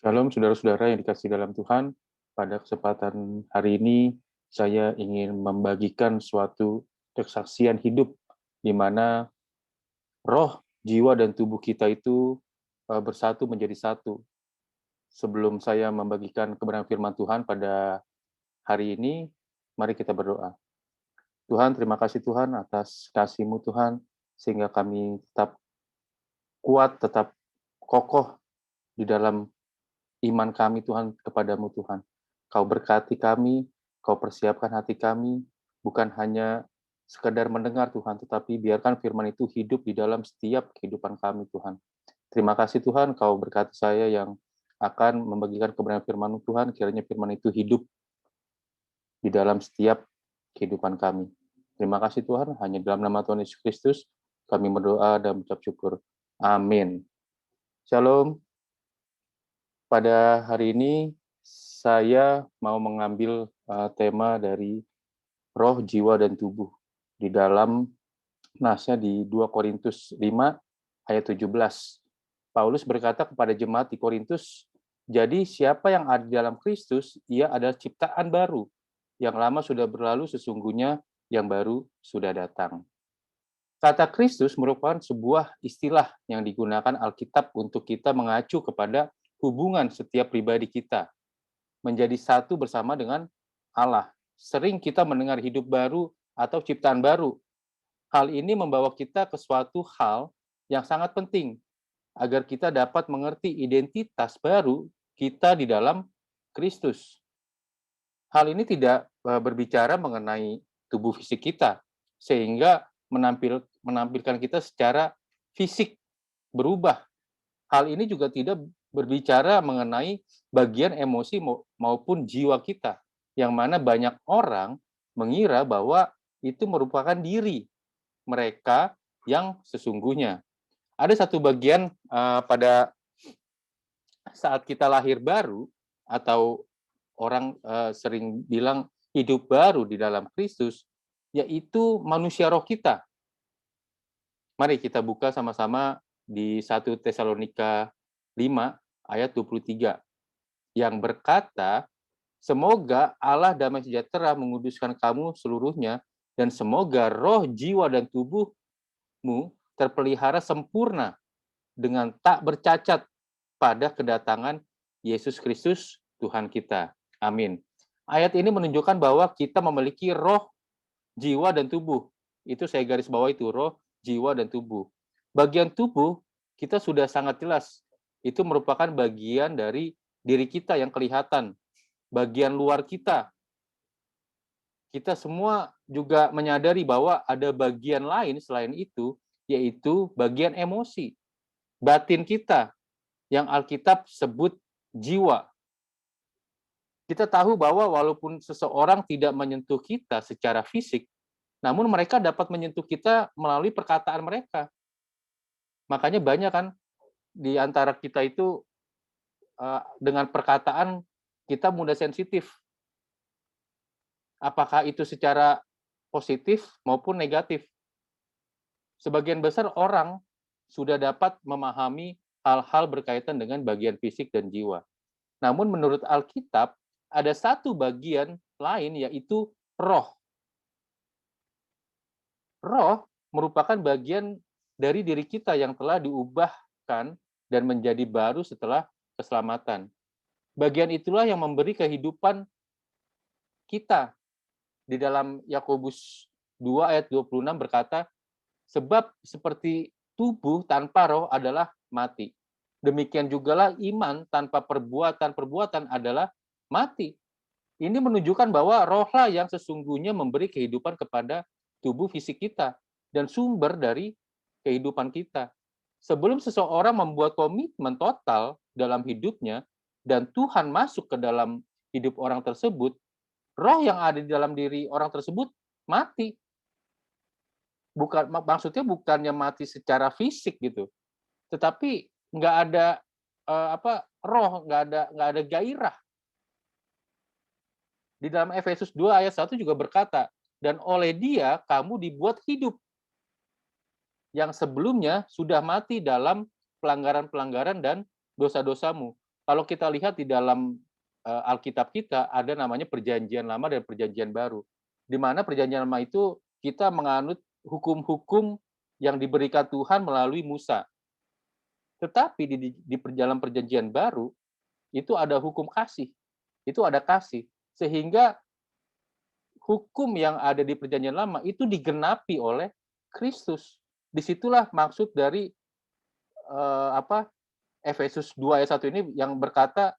Shalom saudara-saudara yang dikasihi dalam Tuhan. Pada kesempatan hari ini, saya ingin membagikan suatu kesaksian hidup di mana roh, jiwa, dan tubuh kita itu bersatu menjadi satu. Sebelum saya membagikan kebenaran firman Tuhan pada hari ini, mari kita berdoa. Tuhan, terima kasih Tuhan atas kasih-Mu Tuhan, sehingga kami tetap kuat, tetap kokoh di dalam iman kami Tuhan kepadamu Tuhan. Kau berkati kami, Kau persiapkan hati kami, bukan hanya sekedar mendengar Tuhan, tetapi biarkan firman itu hidup di dalam setiap kehidupan kami Tuhan. Terima kasih Tuhan, Kau berkati saya yang akan membagikan kebenaran firman Tuhan, kiranya firman itu hidup di dalam setiap kehidupan kami. Terima kasih Tuhan, hanya dalam nama Tuhan Yesus Kristus kami berdoa dan mengucap syukur. Amin. Shalom. Pada hari ini saya mau mengambil tema dari roh, jiwa, dan tubuh di dalam nasnya di 2 Korintus 5 ayat 17. Paulus berkata kepada jemaat di Korintus, "Jadi siapa yang ada di dalam Kristus, ia adalah ciptaan baru. Yang lama sudah berlalu, sesungguhnya yang baru sudah datang." Kata Kristus merupakan sebuah istilah yang digunakan Alkitab untuk kita mengacu kepada hubungan setiap pribadi kita menjadi satu bersama dengan Allah. Sering kita mendengar hidup baru atau ciptaan baru. Hal ini membawa kita ke suatu hal yang sangat penting agar kita dapat mengerti identitas baru kita di dalam Kristus. Hal ini tidak berbicara mengenai tubuh fisik kita, sehingga menampilkan kita secara fisik berubah. Hal ini juga tidak berbicara mengenai bagian emosi maupun jiwa kita, yang mana banyak orang mengira bahwa itu merupakan diri mereka yang sesungguhnya. Ada satu bagian pada saat kita lahir baru, atau orang sering bilang hidup baru di dalam Kristus, yaitu manusia roh kita. Mari kita buka sama-sama di 1 Tesalonika 5 ayat 23 yang berkata, "Semoga Allah damai sejahtera menguduskan kamu seluruhnya, dan semoga roh, jiwa, dan tubuhmu terpelihara sempurna dengan tak bercacat pada kedatangan Yesus Kristus Tuhan kita." Amin. Ayat ini menunjukkan bahwa kita memiliki roh, jiwa, dan tubuh. Itu saya garis bawah itu, roh, jiwa, dan tubuh. Bagian tubuh kita sudah sangat jelas. Itu merupakan bagian dari diri kita yang kelihatan. Bagian luar kita. Kita semua juga menyadari bahwa ada bagian lain selain itu, yaitu bagian emosi. Batin kita, yang Alkitab sebut jiwa. Kita tahu bahwa walaupun seseorang tidak menyentuh kita secara fisik, namun mereka dapat menyentuh kita melalui perkataan mereka. Makanya banyak kan di antara kita itu dengan perkataan kita mudah sensitif. Apakah itu secara positif maupun negatif. Sebagian besar orang sudah dapat memahami hal-hal berkaitan dengan bagian fisik dan jiwa. Namun menurut Alkitab, ada satu bagian lain, yaitu roh. Roh merupakan bagian dari diri kita yang telah diubahkan dan menjadi baru setelah keselamatan. Bagian itulah yang memberi kehidupan kita. Di dalam Yakobus 2 ayat 26 berkata, "Sebab seperti tubuh tanpa roh adalah mati. Demikian jugalah iman tanpa perbuatan-perbuatan adalah mati." Ini menunjukkan bahwa rohlah yang sesungguhnya memberi kehidupan kepada tubuh fisik kita dan sumber dari kehidupan kita. Sebelum seseorang membuat komitmen total dalam hidupnya dan Tuhan masuk ke dalam hidup orang tersebut, roh yang ada di dalam diri orang tersebut mati. Maksudnya bukannya mati secara fisik gitu, tetapi nggak ada roh, nggak ada gairah. Di dalam Efesus 2 ayat 1 juga berkata, "Dan oleh Dia kamu dibuat hidup yang sebelumnya sudah mati dalam pelanggaran-pelanggaran dan dosa-dosamu." kalau kita lihat di dalam Alkitab kita ada namanya Perjanjian Lama dan Perjanjian Baru. Di mana Perjanjian Lama itu kita menganut hukum-hukum yang diberikan Tuhan melalui Musa. Tetapi di dalam Perjanjian Baru itu ada hukum kasih. Itu ada kasih. Sehingga hukum yang ada di Perjanjian Lama itu digenapi oleh Kristus. Disitulah maksud dari Efesus 2 ayat 1 ini yang berkata,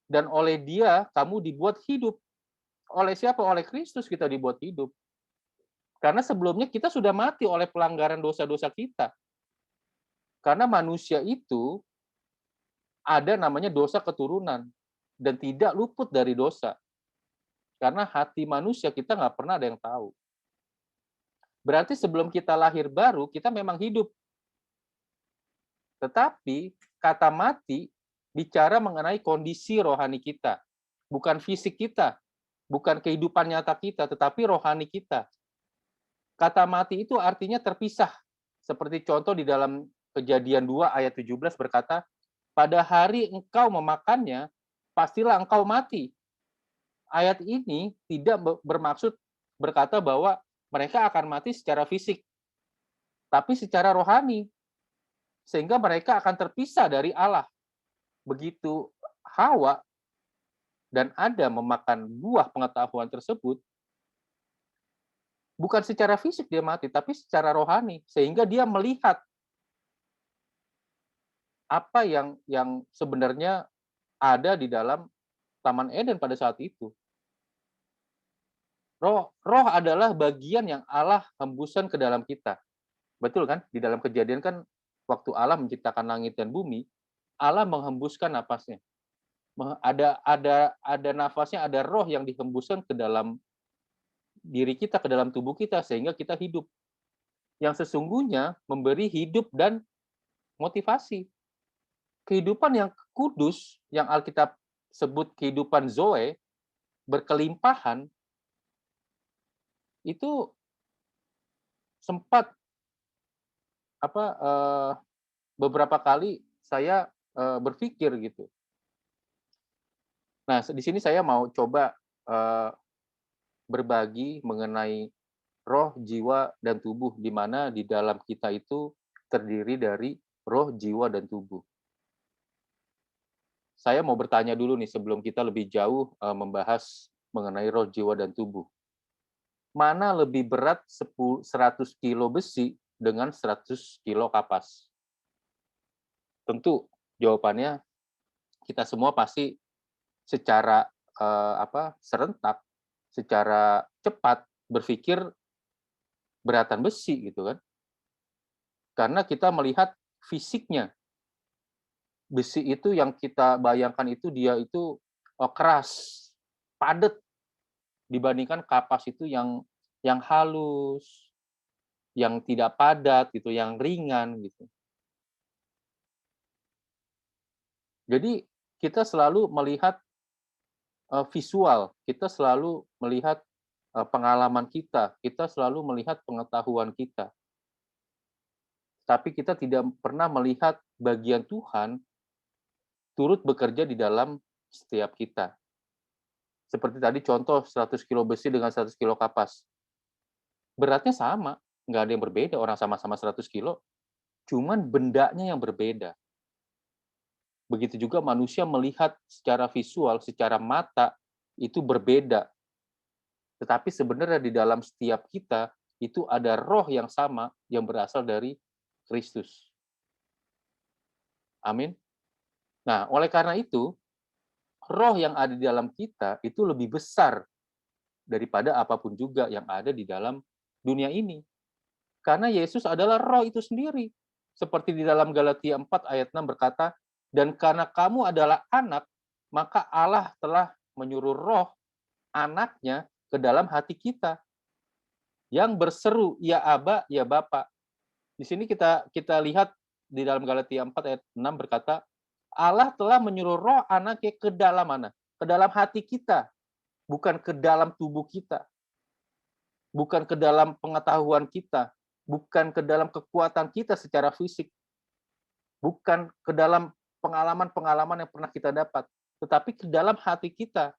dan oleh Dia kamu dibuat hidup. Oleh siapa? Oleh Kristus kita dibuat hidup. Karena sebelumnya kita sudah mati oleh pelanggaran dosa-dosa kita. Karena manusia itu ada namanya dosa keturunan dan tidak luput dari dosa. Karena hati manusia kita nggak pernah ada yang tahu. Berarti sebelum kita lahir baru, kita memang hidup. Tetapi kata mati bicara mengenai kondisi rohani kita. Bukan fisik kita, bukan kehidupan nyata kita, tetapi rohani kita. Kata mati itu artinya terpisah. Seperti contoh di dalam Kejadian 2 ayat 17 berkata, pada hari engkau memakannya, pastilah engkau mati. Ayat ini tidak bermaksud berkata bahwa mereka akan mati secara fisik, tapi secara rohani. Sehingga mereka akan terpisah dari Allah. Begitu Hawa dan Adam memakan buah pengetahuan tersebut, bukan secara fisik dia mati, tapi secara rohani. Sehingga dia melihat apa yang sebenarnya ada di dalam Taman Eden pada saat itu. Roh adalah bagian yang Allah hembuskan ke dalam kita. Betul kan? Di dalam Kejadian kan waktu Allah menciptakan langit dan bumi, Allah menghembuskan napasnya. Ada nafasnya, ada roh yang dihembuskan ke dalam diri kita, ke dalam tubuh kita sehingga kita hidup. Yang sesungguhnya memberi hidup dan motivasi. Kehidupan yang kudus, yang Alkitab sebut kehidupan Zoe, berkelimpahan, itu sempat beberapa kali saya berpikir gitu. Nah, di sini saya mau coba berbagi mengenai roh, jiwa, dan tubuh, di mana di dalam kita itu terdiri dari roh, jiwa, dan tubuh. Saya mau bertanya dulu nih sebelum kita lebih jauh membahas mengenai roh, jiwa, dan tubuh. Mana lebih berat 100 kilo besi dengan 100 kilo kapas? Tentu jawabannya kita semua pasti secara serentak, secara cepat berpikir beratan besi gitu kan. Karena kita melihat fisiknya. Besi itu yang kita bayangkan itu dia itu keras, padat dibandingkan kapas itu yang halus, yang tidak padat gitu, yang ringan gitu. Jadi kita selalu melihat visual, kita selalu melihat pengalaman kita selalu melihat pengetahuan kita. Tapi kita tidak pernah melihat bagian Tuhan turut bekerja di dalam setiap kita. Seperti tadi contoh 100 kilo besi dengan 100 kilo kapas. Beratnya sama, nggak ada yang berbeda, orang sama-sama 100 kilo, cuman bendanya yang berbeda. Begitu juga manusia melihat secara visual, secara mata, itu berbeda. Tetapi sebenarnya di dalam setiap kita, itu ada roh yang sama yang berasal dari Kristus. Amin. Nah, oleh karena itu, roh yang ada di dalam kita itu lebih besar daripada apapun juga yang ada di dalam dunia ini. Karena Yesus adalah roh itu sendiri. Seperti di dalam Galatia 4 ayat 6 berkata, dan karena kamu adalah anak, maka Allah telah menyuruh roh anaknya ke dalam hati kita. Yang berseru, ya Aba, ya Bapa. Di sini kita lihat di dalam Galatia 4 ayat 6 berkata, Allah telah menyuruh roh anaknya ke dalam mana? Ke dalam hati kita, bukan ke dalam tubuh kita. Bukan ke dalam pengetahuan kita, bukan ke dalam kekuatan kita secara fisik. Bukan ke dalam pengalaman-pengalaman yang pernah kita dapat, tetapi ke dalam hati kita,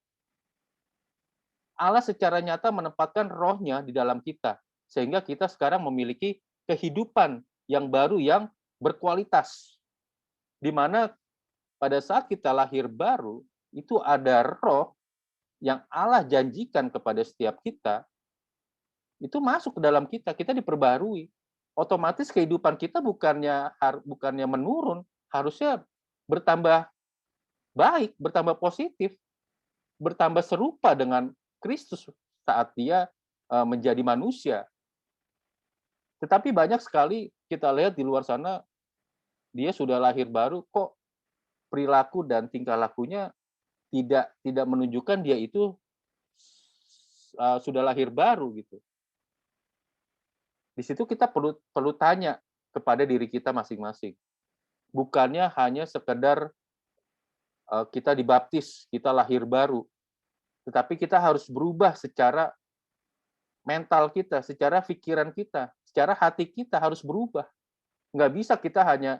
Allah secara nyata menempatkan rohnya di dalam kita, sehingga kita sekarang memiliki kehidupan yang baru yang berkualitas. Di mana pada saat kita lahir baru, itu ada roh yang Allah janjikan kepada setiap kita, itu masuk ke dalam kita, kita diperbarui. Otomatis kehidupan kita bukannya menurun, harusnya bertambah baik, bertambah positif, bertambah serupa dengan Kristus saat dia menjadi manusia. Tetapi banyak sekali kita lihat di luar sana, dia sudah lahir baru, kok perilaku dan tingkah lakunya tidak menunjukkan dia itu sudah lahir baru gitu. Di situ kita perlu tanya kepada diri kita masing-masing. Bukannya hanya sekedar kita dibaptis, kita lahir baru, tetapi kita harus berubah secara mental kita, secara pikiran kita, secara hati kita harus berubah. Nggak bisa kita hanya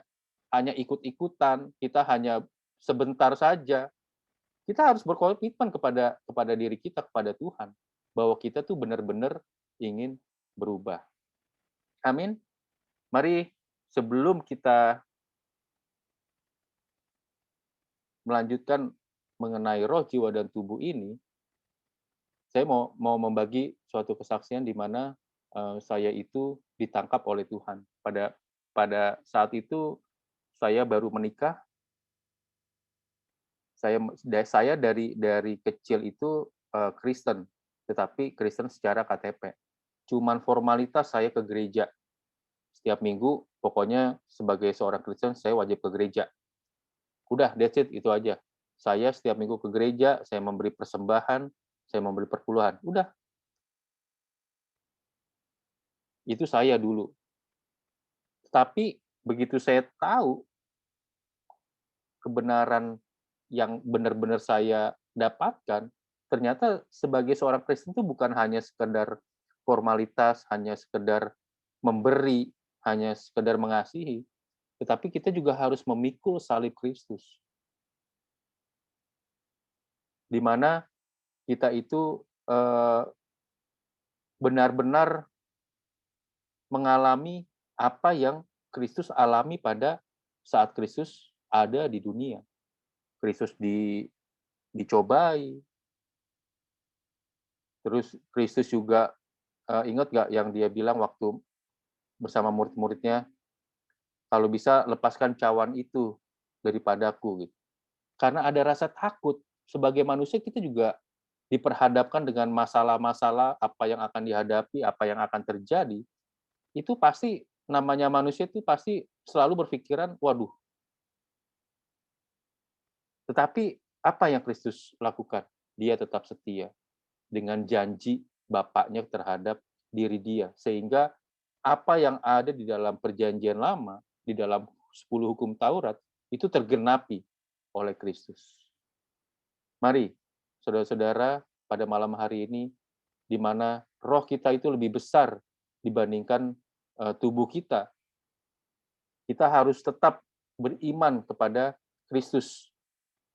ikut-ikutan, kita hanya sebentar saja. Kita harus berkomitmen kepada diri kita, kepada Tuhan, bahwa kita tuh benar-benar ingin berubah. Amin. Mari sebelum kita melanjutkan mengenai roh, jiwa, dan tubuh ini, saya mau membagi suatu kesaksian di mana saya itu ditangkap oleh Tuhan. Pada saat itu saya baru menikah. Saya dari kecil itu Kristen, tetapi Kristen secara KTP. Cuman formalitas saya ke gereja. Setiap minggu, pokoknya sebagai seorang Kristen, saya wajib ke gereja. Udah, that's it, itu aja. Saya setiap minggu ke gereja, saya memberi persembahan, saya memberi perpuluhan. Udah. Itu saya dulu. Tapi begitu saya tahu kebenaran yang benar-benar saya dapatkan, ternyata sebagai seorang Kristen itu bukan hanya sekedar formalitas, hanya sekedar memberi, hanya sekedar mengasihi, tetapi kita juga harus memikul salib Kristus. Di mana kita itu benar-benar mengalami apa yang Kristus alami pada saat Kristus ada di dunia. Kristus dicobai, terus Kristus juga ingat nggak yang dia bilang waktu bersama murid-muridnya, kalau bisa lepaskan cawan itu daripadaku, gitu. Karena ada rasa takut. Sebagai manusia kita juga diperhadapkan dengan masalah-masalah apa yang akan dihadapi, apa yang akan terjadi. Itu pasti namanya manusia itu pasti selalu berpikiran, waduh. Tetapi apa yang Kristus lakukan? Dia tetap setia dengan janji Bapaknya terhadap diri dia. Sehingga apa yang ada di dalam perjanjian lama, di dalam 10 hukum Taurat, itu tergenapi oleh Kristus. Mari, saudara-saudara, pada malam hari ini, di mana roh kita itu lebih besar dibandingkan tubuh kita, kita harus tetap beriman kepada Kristus,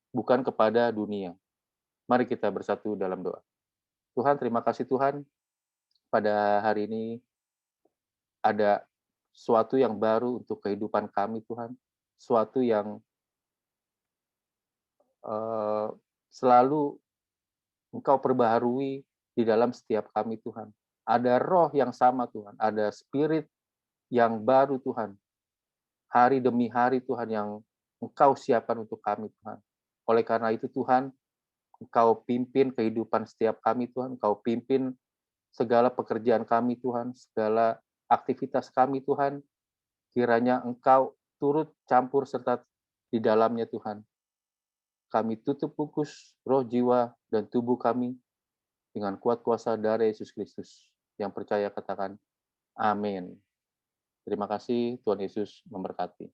bukan kepada dunia. Mari kita bersatu dalam doa. Tuhan, terima kasih Tuhan, pada hari ini ada sesuatu yang baru untuk kehidupan kami Tuhan, sesuatu yang selalu Engkau perbaharui di dalam setiap kami Tuhan. Ada roh yang sama Tuhan, ada spirit yang baru Tuhan. Hari demi hari Tuhan yang Engkau siapkan untuk kami Tuhan. Oleh karena itu Tuhan, Engkau pimpin kehidupan setiap kami Tuhan, Engkau pimpin segala pekerjaan kami Tuhan, segala aktivitas kami Tuhan, kiranya Engkau turut campur serta di dalamnya Tuhan. Kami tutup bungkus roh, jiwa, dan tubuh kami dengan kuat kuasa darah Yesus Kristus. Yang percaya katakan, amin. Terima kasih, Tuhan Yesus memberkati.